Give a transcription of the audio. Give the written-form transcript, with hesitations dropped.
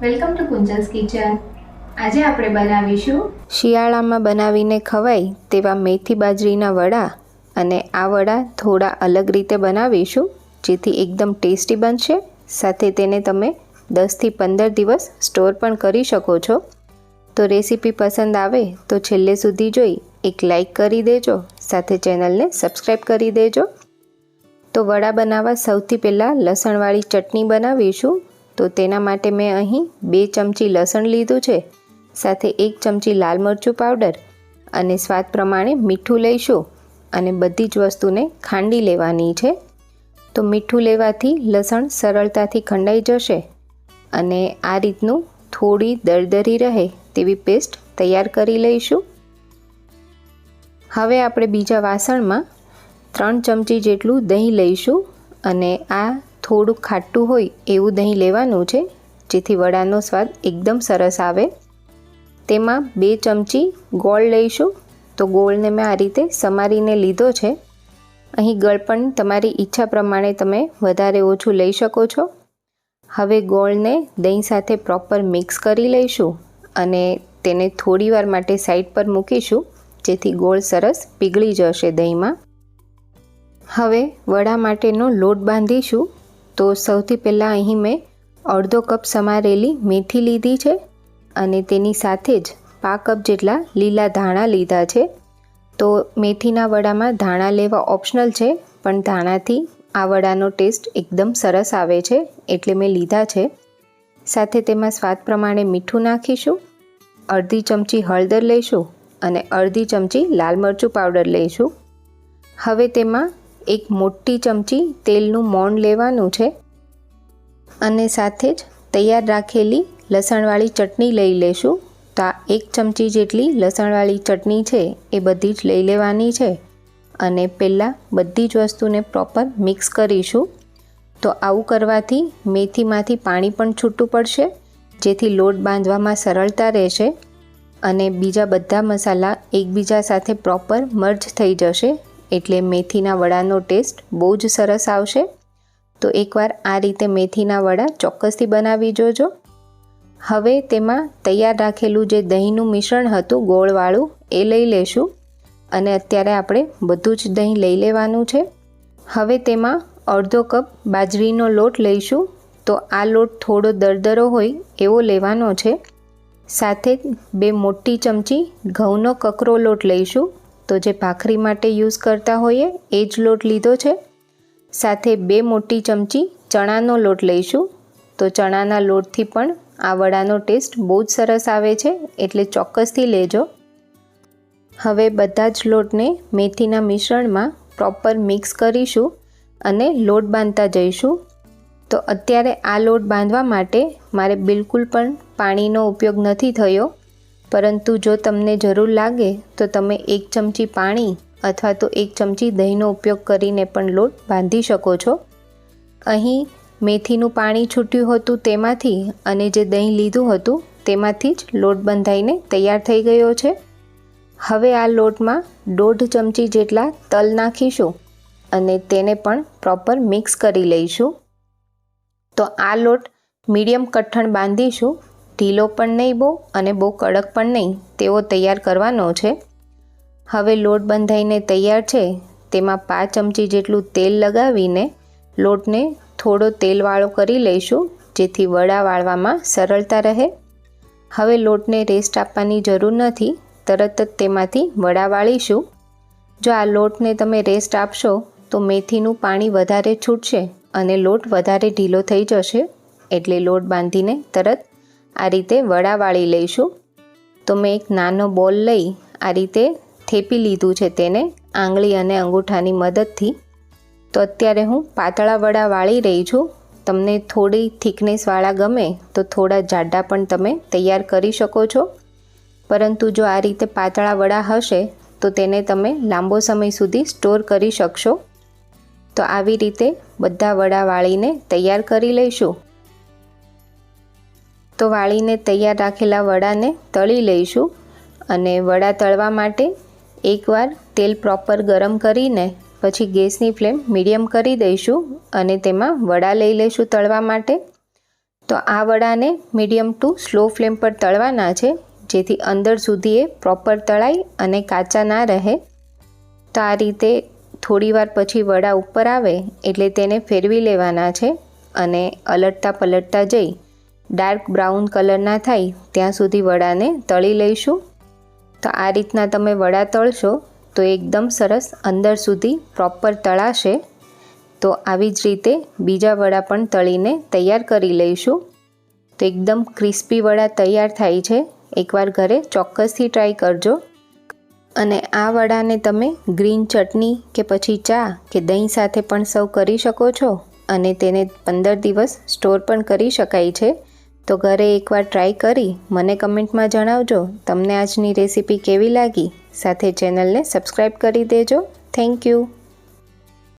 Welcome to Kunjal's kitchen. આજે આપણે બનાવીશું શિયાળામાં બનાવીને ખવાય તેવા મેથી બાજરીના વડા. અને આ વડા થોડા અલગ રીતે બનાવીશું જેથી એકદમ ટેસ્ટી બનશે. સાથે તેને તમે 10થી 15 દિવસ સ્ટોર પણ કરી શકો છો. તો રેસીપી પસંદ આવે તો છેલ્લે સુધી જોઈ એક લાઈક કરી દેજો, સાથે ચેનલને સબસ્ક્રાઈબ કરી દેજો. તો વડા બનાવવા સૌથી પહેલાં લસણવાળી ચટણી બનાવીશું. તો તેના માટે મેં અહીં 2 ચમચી લસણ લીધું છે, સાથે 1 ચમચી લાલ મરચું પાવડર અને સ્વાદ પ્રમાણે મીઠું લઈશું. અને બધી જ વસ્તુને ખાંડી લેવાની છે. તો મીઠું લેવાથી લસણ સરળતાથી ખંડાઈ જશે અને આ રીતનું થોડી દરદરી રહે તેવી પેસ્ટ તૈયાર કરી લઈશું. હવે આપણે બીજા વાસણમાં 3 ચમચી જેટલું દહીં લઈશું અને આ થોડું ખાટું હોય એવું દહીં લેવાનું છે જેથી વડાનો સ્વાદ એકદમ સરસ આવે. તેમાં 2 ચમચી ગોળ લઈશું. તો ગોળને મેં આ રીતે સમારીને લીધો છે. અહીં ગળપણ તમારી ઈચ્છા પ્રમાણે તમે વધારે ઓછું લઈ શકો છો. હવે ગોળને દહીં સાથે પ્રોપર મિક્સ કરી લઈશું અને તેને થોડીવાર માટે સાઈડ પર મૂકીશું જેથી ગોળ સરસ પીગળી જશે દહીંમાં. હવે વડા માટેનો લોટ બાંધીશું. તો સૌથી પહેલાં અહીં મેં અડધો કપ સમારેલી મેથી લીધી છે અને તેની સાથે જ 5 કપ જેટલા લીલા ધાણા લીધા છે. તો મેથીના વડામાં ધાણા લેવા ઓપ્શનલ છે, પણ ધાણાથી આ વડાનો ટેસ્ટ એકદમ સરસ આવે છે એટલે મેં લીધા છે. સાથે તેમાં સ્વાદ પ્રમાણે મીઠું નાખીશું, અડધી ચમચી હળદર લઈશું અને અડધી ચમચી લાલ મરચું પાવડર લઈશું. હવે તેમાં 1 મોટી ચમચી તેલનું મોણ લેવાનું છે અને સાથે જ તૈયાર રાખેલી લસણવાળી ચટણી લઈ લેશું. તો આ 1 ચમચી જેટલી લસણવાળી ચટણી છે એ બધી જ લઈ લેવાની છે અને પહેલાં બધી જ વસ્તુને પ્રોપર મિક્સ કરીશું. તો આવું કરવાથી મેથીમાંથી પાણી પણ છૂટું પડશે જેથી લોટ બાંધવામાં સરળતા રહેશે અને બીજા બધા મસાલા એકબીજા સાથે પ્રોપર મર્જ થઈ જશે એટલે મેથીના વડાનો ટેસ્ટ બહુ જ સરસ આવશે. તો એકવાર આ રીતે મેથીના વડા ચોક્કસથી બનાવી જોજો. હવે તેમાં તૈયાર રાખેલું જે દહીંનું મિશ્રણ હતું ગોળવાળું એ લઈ લેશું અને અત્યારે આપણે બધું જ દહીં લઈ લેવાનું છે. હવે તેમાં અડધો કપ બાજરીનો લોટ લઈશું. તો આ લોટ થોડો દરદરો હોય એવો લેવાનો છે. સાથે 2 મોટી ચમચી ઘઉંનો કકરો લોટ લઈશું. તો જે ભાખરી માટે યુઝ કરતા હોઈએ એ જ લોટ લીધો છે. સાથે 2 મોટી ચમચી ચણાનો લોટ લઈશું. તો ચણાના લોટથી પણ આ વડાનો ટેસ્ટ બહુ જ સરસ આવે છે એટલે ચોક્કસથી લેજો. હવે બધા જ લોટને મેથીના મિશ્રણમાં પ્રોપર મિક્સ કરીશું અને લોટ બાંધતા જઈશું. તો અત્યારે આ લોટ બાંધવા માટે મારે બિલકુલ પણ પાણીનો ઉપયોગ નથી થયો, પરંતુ જો તમને જરૂર લાગે તો તમે 1 ચમચી પાણી અથવા તો 1 ચમચી દહીંનો ઉપયોગ કરીને પણ લોટ બાંધી શકો છો. અહીં મેથીનું પાણી છૂટ્યું હતું તેમાંથી અને જે દહીં લીધું હતું તેમાંથી જ લોટ બંધાઈને તૈયાર થઈ ગયો છે. હવે આ લોટમાં 1.5 ચમચી જેટલા તલ નાખીશું અને તેને પણ પ્રોપર મિક્સ કરી લઈશું. તો આ લોટ મીડિયમ કઠણ બાંધીશું, ઢીલો પણ નહીં બહુ અને બહુ કડક પણ નહીં તેવો તૈયાર કરવાનો છે. હવે લોટ બંધાઈને તૈયાર છે તેમાં 5 ચમચી જેટલું તેલ લગાવીને લોટને થોડો તેલવાળો કરી લઈશું જેથી વડા વાળવામાં સરળતા રહે. હવે લોટને રેસ્ટ આપવાની જરૂર નથી, તરત જ તેમાંથી વડા વાળીશું. જો આ લોટને તમે રેસ્ટ આપશો તો મેથીનું પાણી વધારે છૂટશે અને લોટ વધારે ઢીલો થઈ જશે એટલે લોટ બાંધીને તરત આ રીતે વડા વાળી લઈશું. તો મેં એક નાનો બોલ લઈ આ રીતે થેપી લીધું છે તેને આંગળી અને અંગૂઠાની મદદથી. તો અત્યારે હું પાતળા વડા વાળી રહી છું. તમને થોડી થિકનેસવાળા ગમે તો થોડા જાડા પણ તમે તૈયાર કરી શકો છો, પરંતુ જો આ રીતે પાતળા વડા હશે તો તેને તમે લાંબો સમય સુધી સ્ટોર કરી શકશો. તો આવી રીતે બધા વડા વાળીને તૈયાર કરી લઈશું. તો વાળીને તૈયાર રાખેલા વડાને તળી લઈશું અને વડા તળવા માટે એકવાર તેલ પ્રોપર ગરમ કરીને પછી ગેસની ફ્લેમ મીડિયમ કરી દઈશું અને તેમાં વડા લઈ લઈશું તળવા માટે. તો આ વડાને મીડિયમ ટુ સ્લો ફ્લેમ પર તળવાના છે, જેથી અંદર સુધી એ પ્રોપર તળાય અને કાચા ના રહે. તો આ રીતે થોડીવાર પછી વડા ઉપર આવે એટલે તેને ફેરવી લેવાના છે અને અલટતા પલટતા જઈ ડાર્ક બ્રાઉન કલરના થાય ત્યાં સુધી વડાને તળી લઈશું. તો આ રીતના તમે વડા તળશો તો એકદમ સરસ અંદર સુધી પ્રોપર તળાશે. તો આવી જ રીતે બીજા વડા પણ તળીને તૈયાર કરી લઈશું. તો એકદમ ક્રિસ્પી વડા તૈયાર થાય છે. એકવાર ઘરે ચોક્કસથી ટ્રાય કરજો. અને આ વડાને તમે ગ્રીન ચટણી કે પછી ચા કે દહીં સાથે પણ સર્વ કરી શકો છો અને તેને 15 દિવસ સ્ટોર પણ કરી શકાય છે. તો ઘરે એકવાર ટ્રાય કરી મને કમેન્ટમાં જણાવજો તમને આજની રેસીપી કેવી લાગી. સાથે ચેનલને સબસ્ક્રાઈબ કરી દેજો. Thank you.